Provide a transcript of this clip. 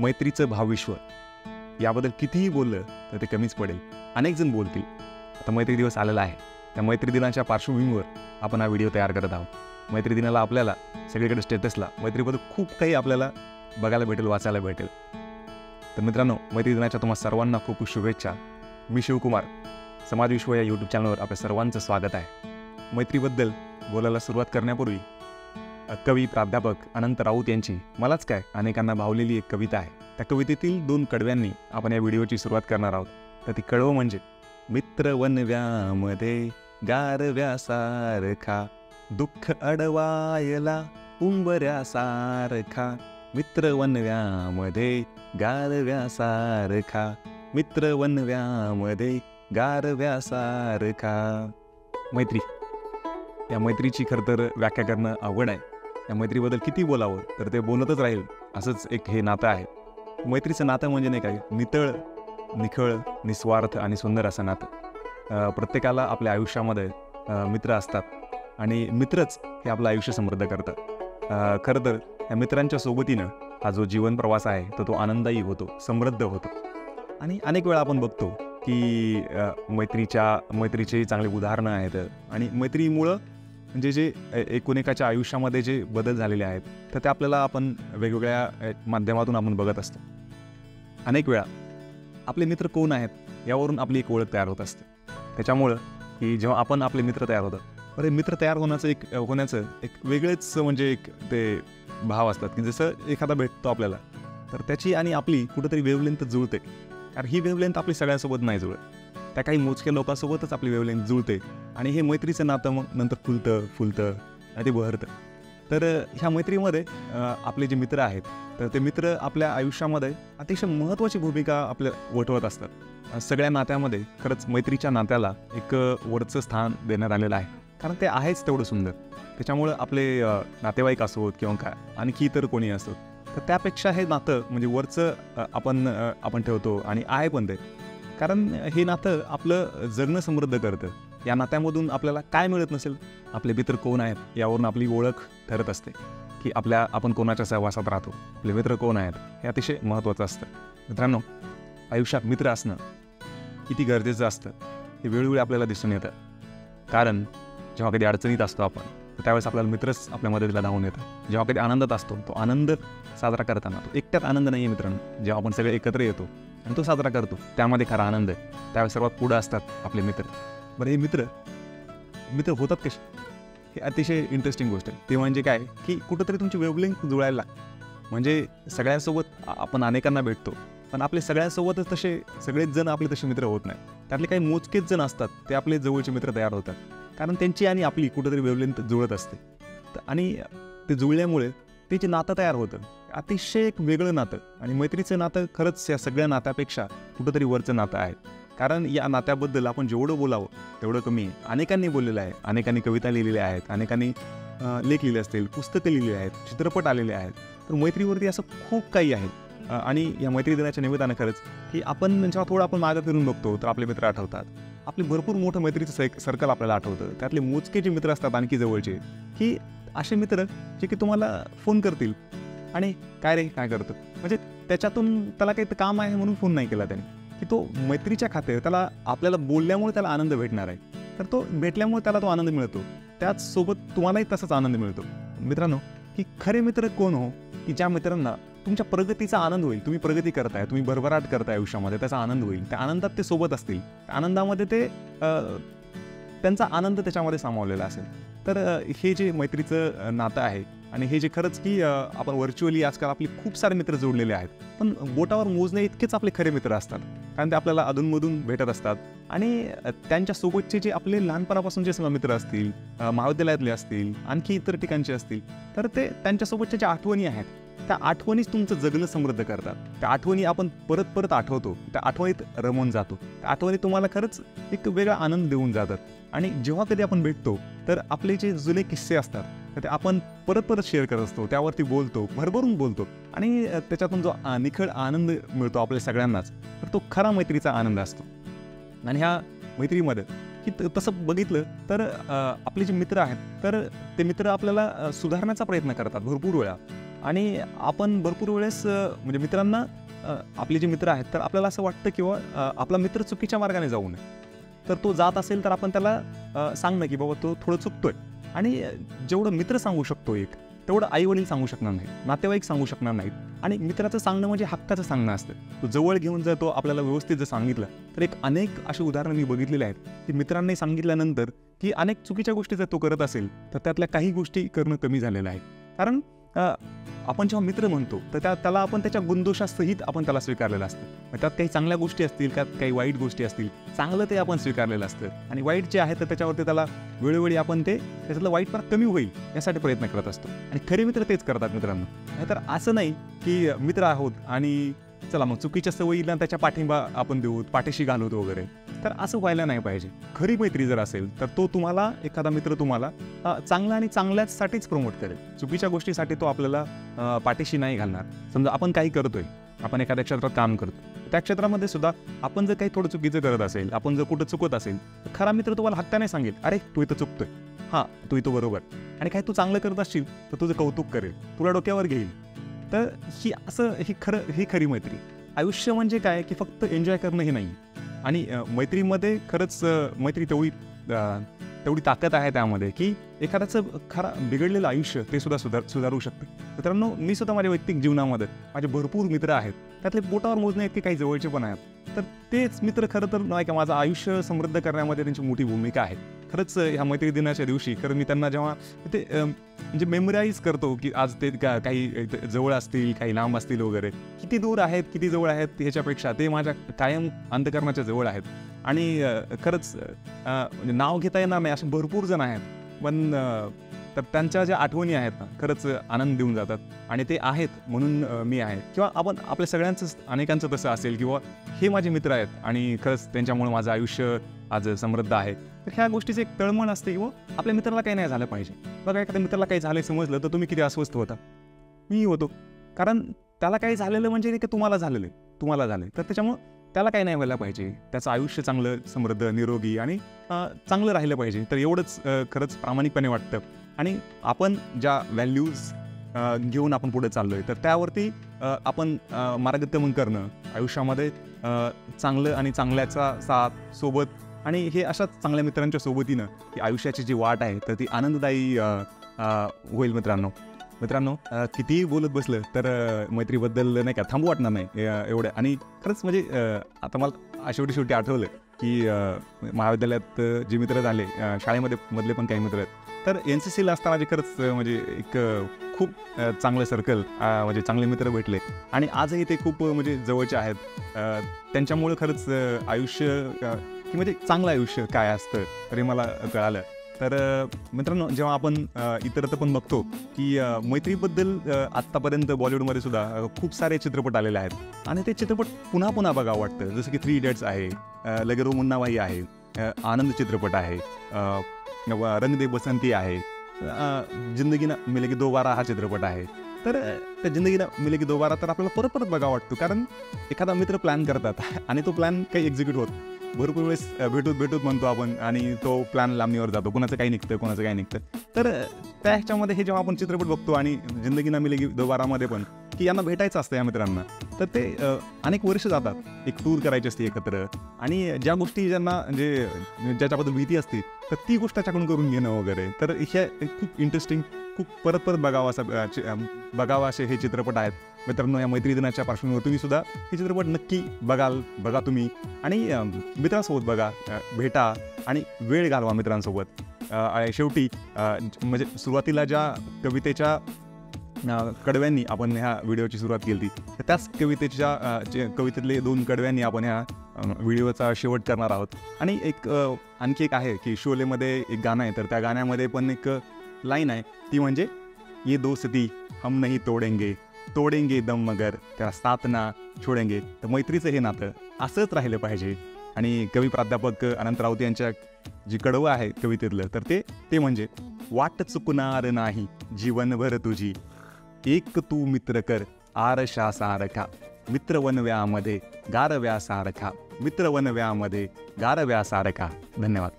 मैत्रीचं भावविश्व याबद्दल कितीही बोललं तर ते कमीच पडेल. अनेक जण बोलतील. आता मैत्री दिवस आलेला आहे. त्या मैत्री दिनाच्या पार्श्वभूमीवर आपण हा व्हिडिओ तयार करत आहोत. मैत्री दिनाला आपल्याला सगळीकडे स्टेटसला मैत्रीबद्दल खूप काही आपल्याला बघायला भेटेल, वाचायला भेटेल. तर मित्रांनो, मैत्री दिनाच्या तुम्हा सर्वांना खूप खूप शुभेच्छा. मी शिवकुमार, समाजविश्व या यूट्यूब चॅनलवर आपल्या सर्वांचं स्वागत आहे. मैत्रीबद्दल बोलायला सुरुवात करण्यापूर्वी कवी प्राध्यापक अनंत राऊत यांची मलाच काय अनेकांना भावलेली एक कविता आहे. त्या कवितेतील 2 कडव्यांनी आपण या व्हिडिओची सुरुवात करणार आहोत. तर ती कडवं म्हणजे, मित्र वनव्यामध्ये गारव्यासारखा, दुःख अडवायला उंबऱ्यासारखा. मित्र वनव्यामध्ये गारव्यासारखा, मित्र वनव्यामध्ये गारव्यासारखा. मैत्री, या मैत्रीची खरं तर व्याख्या करणं अवघड आहे. या मैत्रीबद्दल किती बोलावं तर ते बोलतच राहील, असंच एक हे नातं आहे. मैत्रीचं नातं म्हणजे नाही काय, नितळ, निखळ, निस्वार्थ आणि सुंदर असं नातं. प्रत्येकाला आपल्या आयुष्यामध्ये मित्र असतात आणि मित्रच हे आपलं आयुष्य समृद्ध करतात. खरं तर या मित्रांच्या सोबतीनं हा जो जीवन प्रवास आहे तर तो आनंददायी होतो, समृद्ध होतो. आणि अनेक वेळा आपण बघतो की मैत्रीचे चांगले उदाहरणं आहेत आणि मैत्रीमुळं म्हणजे जे एकाच्या आयुष्यामध्ये जे बदल झालेले आहेत तर ते आपल्याला आपण वेगवेगळ्या माध्यमातून आपण बघत असतो. अनेक वेळा आपले मित्र कोण आहेत यावरून आपली एक ओळख तयार होत असते. त्याच्यामुळं की जेव्हा आपण आपले मित्र तयार होतात, बरं मित्र तयार होण्याचं एक वेगळेच म्हणजे एक ते भाव असतात की जसं एखादा भेटतो आपल्याला तर त्याची आणि आपली कुठंतरी वेवलेंथ जुळते. कारण ही वेवलेंथ आपली सगळ्यांसोबत नाही जुळत, त्या काही मोजक्या लोकांसोबतच आपली वेवलेंथ जुळते आणि हे मैत्रीचं नातं मग नंतर फुलतं आणि ते बहरतं. तर ह्या मैत्रीमध्ये आपले जे मित्र आहेत तर ते मित्र आपल्या आयुष्यामध्ये अतिशय महत्त्वाची भूमिका आपल्या वठवत असतात. सगळ्या नात्यामध्ये खरंच मैत्रीच्या नात्याला एक वरचं स्थान देण्यात आलेलं आहे, कारण ते आहेच तेवढं सुंदर. त्याच्यामुळं आपले नातेवाईक असोत किंवा काय आणखी इतर कोणी असोत तर त्यापेक्षा हे नातं म्हणजे वरचं आपण ठेवतो आणि आहे पण ते. कारण हे नातं आपलं जगणं समृद्ध करतं. या नात्यामधून आपल्याला काय मिळत नसेल, आपले मित्र कोण आहेत यावरून आपली ओळख ठरत असते की आपण कोणाच्या सहवासात राहतो, आपले मित्र कोण आहेत हे अतिशय महत्त्वाचं असतं. मित्रांनो, आयुष्यात मित्र असणं किती गरजेचं असतं हे वेळोवेळी आपल्याला दिसून येतं. कारण जेव्हा कधी अडचणीत असतो आपण तर त्यावेळेस आपल्याला मित्रच आपल्या मदतीला धावून येतं. जेव्हा कधी आनंदात असतो तो आनंद साजरा करताना तो एकट्यात आनंद नाही आहे मित्रांनो. जेव्हा आपण सगळे एकत्र येतो आणि तो साजरा करतो त्यामध्ये खरा आनंद आहे. त्यावेळेस सर्वात पुढं असतात आपले मित्र. बरं, हे मित्र होतात कसे, हे अतिशय इंटरेस्टिंग गोष्ट आहे. ते म्हणजे काय की कुठंतरी तुमची वेवलेंथ जुळायला म्हणजे सगळ्यांसोबत आपण अनेकांना भेटतो पण आपले सगळ्यांसोबतच सगळेच जण आपले तसे मित्र होत नाही. त्यातले काही मोजकेच जण असतात ते आपले जवळचे मित्र तयार होतात, कारण त्यांची आणि आपली कुठंतरी वेवलेंथ जुळत असते. आणि ते जुळल्यामुळे ते जे नातं तयार होतं अतिशय एक वेगळं नातं. आणि मैत्रीचं नातं खरंच या सगळ्या नात्यापेक्षा कुठंतरी वरचं नातं आहे. कारण या नात्याबद्दल आपण जेवढं बोलावं तेवढं कमी आहे. अनेकांनी बोललेलं आहे, अनेकांनी कविता लिहिलेल्या आहेत, अनेकांनी लेख लिहिले असतील, पुस्तकं लिहिली आहेत, चित्रपट आलेले आहेत. तर मैत्रीवरती असं खूप काही आहे. आणि या मैत्री दिनाच्या निमित्तानं खरंच की आपण जेव्हा थोडं आपण मागं फिरून बघतो तर आपले मित्र आठवतात. आपले भरपूर मोठं मैत्रीचं सर्कल आपल्याला आठवतं. त्यातले मोजके जे मित्र असतात आणखी जवळचे, की असे मित्र जे की तुम्हाला फोन करतील आणि काय रे काय करतं, म्हणजे त्याच्यातून त्याला काही काम आहे म्हणून फोन नाही केला त्याने, की तो मैत्रीच्या खात्यावर त्याला आपल्याला बोलल्यामुळे त्याला आनंद भेटणार आहे. तर तो भेटल्यामुळे त्याला तो आनंद मिळतो, त्याचसोबत तुम्हालाही तसाच आनंद मिळतो. मित्रांनो, की खरे मित्र कोण हो, की ज्या मित्रांना तुमच्या प्रगतीचा आनंद होईल. तुम्ही प्रगती करताय, तुम्ही भरभराट करताय आयुष्यामध्ये, त्याचा आनंद होईल. त्या आनंदात ते सोबत असतील, त्या आनंदामध्ये ते त्यांचा आनंद त्याच्यामध्ये सामावलेला असेल. तर हे जे मैत्रीचं नातं आहे आणि हे जे खरंच की आपण व्हर्च्युअली आजकाल आपले खूप सारे मित्र जोडलेले आहेत, पण बोटावर मोजणे इतकेच आपले खरे मित्र असतात. कारण ते आपल्याला अधूनमधून भेटत असतात आणि त्यांच्यासोबतचे जे आपले लहानपणापासून जे मित्र असतील, महाविद्यालयातले असतील, आणखी इतर ठिकाणचे असतील, तर ते त्यांच्यासोबतच्या ज्या आठवणी आहेत त्या आठवणीच तुमचं जगणं समृद्ध करतात. त्या आठवणी आपण परत परत आठवतो, त्या आठवणीत रमून जातो. त्या आठवणी तुम्हाला खरंच एक वेगळा आनंद देऊन जातात. आणि जेव्हा कधी आपण भेटतो तर आपले जे जुने किस्से असतात तर ते आपण परत परत शेअर करत असतो, त्यावरती बोलतो, भरभरून बोलतो आणि त्याच्यातून जो निखळ आनंद मिळतो आपल्या सगळ्यांनाच, तर तो खरा मैत्रीचा आनंद असतो. आणि ह्या मैत्रीमध्ये की तसं बघितलं तर आपले जे मित्र आहेत तर ते मित्र आपल्याला सुधारण्याचा प्रयत्न करतात भरपूर वेळा. आणि आपण भरपूर वेळेस म्हणजे मित्रांना आपले जे मित्र आहेत तर आपल्याला असं वाटतं किंवा आपला मित्र चुकीच्या मार्गाने जाऊ नये, तर तो जात असेल तर आपण त्याला सांगणं की बाबा तो थोडं चुकतोय. आणि जेवढं मित्र सांगू शकतो एक, तेवढं आईवडील सांगू शकणार नाहीत, नातेवाईक सांगू शकणार नाहीत. आणि मित्राचं सांगणं म्हणजे हक्काचं सांगणं असतं. तो जवळ घेऊन जर तो आपल्याला व्यवस्थित जर सांगितलं तर एक अनेक अशी उदाहरणं मी बघितलेली आहेत की मित्रांनी सांगितल्यानंतर की अनेक चुकीच्या गोष्टी जर तो करत असेल तर त्यातल्या काही गोष्टी करणं कमी झालेलं आहे. कारण आपण जेव्हा मित्र म्हणतो तर त्याला आपण त्याच्या गुणदोषासहित आपण त्याला स्वीकारलेलं असतं. त्यात काही चांगल्या गोष्टी असतील, त्यात काही वाईट गोष्टी असतील, चांगलं ते आपण स्वीकारलेलं असतं आणि वाईट जे आहे तर त्याच्यावरती त्याला वेळोवेळी आपण त्याच्यातलं वाईटपणा कमी होईल यासाठी प्रयत्न करत असतो. आणि खरे मित्र तेच करतात मित्रांनो. नाहीतर असं नाही की मित्र आहोत आणि चला मग चुकीच्या सवयीला त्याच्या पाठिंबा आपण देऊ, पाठीशी घालू वगैरे, तर असं व्हायला नाही पाहिजे. खरी मैत्री जर असेल तर तो तुम्हाला, एखादा मित्र तुम्हाला चांगला आणि चांगल्यासाठीच प्रमोट करेल. चुकीच्या गोष्टीसाठी तो आपल्याला पाठीशी नाही घालणार. समजा आपण काही करतोय, आपण एखाद्या क्षेत्रात काम करतो, त्या क्षेत्रामध्ये सुद्धा आपण जर काही थोडं चुकीचं करत असेल, आपण जर कुठं चुकत असेल तर खरा मित्र तुम्हाला हक्काने सांगेल, अरे तू इथं चुकतोय, हां तू इथं बरोबर. आणि काही तू चांगलं करत असशील तर तुझं कौतुक करेल, तुला डोक्यावर घेईल. तर ही खरी मैत्री. आयुष्य म्हणजे काय की फक्त एन्जॉय करणं हे नाही. आणि मैत्रीमध्ये खरंच मैत्री तेवढी ताकद आहे त्यामध्ये की एखाद्याचं बिघडलेलं आयुष्य ते सुद्धा सुधारू शकते. मित्रांनो, मी सुद्धा माझ्या वैयक्तिक जीवनामध्ये माझे भरपूर मित्र आहेत, त्यातले बोटावर मोजणे इतके काही जवळचे पण आहेत. तर तेच मित्र खरं तर नाही का माझं आयुष्य समृद्ध करण्यामध्ये त्यांची मोठी भूमिका आहे. खरंच ह्या मैत्री दिनाच्या दिवशी खरं मी त्यांना जेव्हा ते म्हणजे मेमराईज करतो की आज ते काही जवळ असतील, काही लांब असतील वगैरे, किती दूर आहेत किती जवळ आहेत ह्याच्यापेक्षा ते माझ्या कायम अंतःकरणाच्या जवळ आहेत. आणि खरंच म्हणजे नाव घेता येणार नाही असे भरपूर जण आहेत, पण तर त्यांच्या ज्या आठवणी आहेत ना खरंच आनंद देऊन जातात. आणि ते आहेत म्हणून मी आहे, किंवा आपण आपल्या सगळ्यांचं अनेकांचं तसं असेल किंवा हे माझे मित्र आहेत आणि खरंच त्यांच्यामुळे माझं आयुष्य आज समृद्ध आहे. तर ह्या गोष्टीचं एक तळमळ असते किंवा आपल्या मित्राला काही नाही झालं पाहिजे. बघा, एखाद्या मित्राला काही झालं समजलं तर तुम्ही किती अस्वस्थ होता. मीही होतो, कारण त्याला काही झालेलं म्हणजे नाही की तुम्हाला झालं, तर त्याच्यामुळं त्याला काही नाही व्हायला पाहिजे. त्याचं आयुष्य चांगलं, समृद्ध, निरोगी आणि चांगलं राहिलं पाहिजे. तर एवढंच खरंच प्रामाणिकपणे वाटतं. आणि आपण ज्या व्हॅल्यूज घेऊन आपण पुढे चाललोय तर त्यावरती आपण मार्गक्रमण करणं आयुष्यामध्ये, चांगलं आणि चांगल्याचा साथ सोबत, आणि हे अशाच चांगल्या मित्रांच्या सोबतीनं ही आयुष्याची जी वाट आहे तर ती आनंददायी होईल. मित्रांनो, कितीही बोलत बसलं तर मैत्रीबद्दल नाही का थांबू वाटणार नाही एवढं. आणि खरंच म्हणजे आता मला शेवटी आठवलं की महाविद्यालयात जे मित्र झाले, शाळेमध्ये मधले पण काही मित्र आहेत, तर NCCला असताना जे खरंच म्हणजे एक खूप चांगलं सर्कल, म्हणजे चांगले मित्र भेटले आणि आजही ते खूप म्हणजे जवळचे आहेत. त्यांच्यामुळे खरंच आयुष्य की म्हणजे चांगलं आयुष्य काय असतं तरी मला कळालं. तर मित्रांनो, जेव्हा आपण इतरत्र पण बघतो की मैत्रीबद्दल आत्तापर्यंत बॉलिवूडमध्ये सुद्धा खूप सारे चित्रपट आलेले आहेत आणि ते चित्रपट पुन्हा पुन्हा बघावं वाटतं. जसं की 3 इडियट्स आहे, लगे रो मुन्ना भाई आहे, आनंद चित्रपट आहे, रंग दे बसंती आहे, जिंदगी ना मिलेगी दोबारा हा चित्रपट आहे. तर त्या जिंदगी ना मिलेगी दोबारा तर आपल्याला परत बघावं वाटतो, कारण एखादा मित्र प्लॅन करतात आणि तो प्लॅन काही एक्झिक्यूट होत. भरपूर वेळेस भेटूत म्हणतो आपण आणि तो प्लॅन लांबणीवर जातो, कोणाचं काही निघतं. तर त्या ह्याच्यामध्ये हे जेव्हा आपण चित्रपट बघतो आणि जिंदगी ना मिलेगी दोबारामध्ये पण की यांना भेटायचं असतं या मित्रांना, तर ते अनेक वर्ष जातात, एक टूर करायची असते एकत्र, आणि ज्या गोष्टी ज्यांना म्हणजे ज्याच्याबद्दल भीती असते तर ती गोष्ट त्याच्याकडून करून घेणं वगैरे. तर हे खूप इंटरेस्टिंग, खूप परत बघावा असे हे चित्रपट आहेत. मित्रांनो, या मैत्री दिनाच्या पार्श्वभूमीवर तुम्ही सुद्धा हे चित्रपट नक्की बघा तुम्ही, आणि मित्रांसोबत बघा, भेटा आणि वेळ घालवा मित्रांसोबत. शेवटी म्हणजे सुरुवातीला ज्या कवितेच्या कडव्यांनी आपण ह्या व्हिडिओची सुरुवात केली तर त्याच कवितेतले 2 कडव्यांनी आपण ह्या व्हिडिओचा शेवट करणार आहोत. आणि आणखी एक आहे की शोलेमध्ये एक गाणं आहे, तर त्या गाण्यामध्ये पण एक लाईन आहे, ती म्हणजे ये दोस्ती हम नहीं तोडेंगे दम मगर त्याला साथ ना छोडेंगे. तर मैत्रीचं हे नातं असंच राहिलं पाहिजे. आणि कवी प्राध्यापक अनंत राऊत यांच्या जी कडवं आहे कवितेतलं, तर ते म्हणजे वाट चुकणार नाही जीवनभर तुझी, एक तू मित्र कर आरशासारखा, मित्रवनव्यामध्ये गारव्यासारखा, मित्रवनव्यामध्ये गारव्यासारखा. धन्यवाद.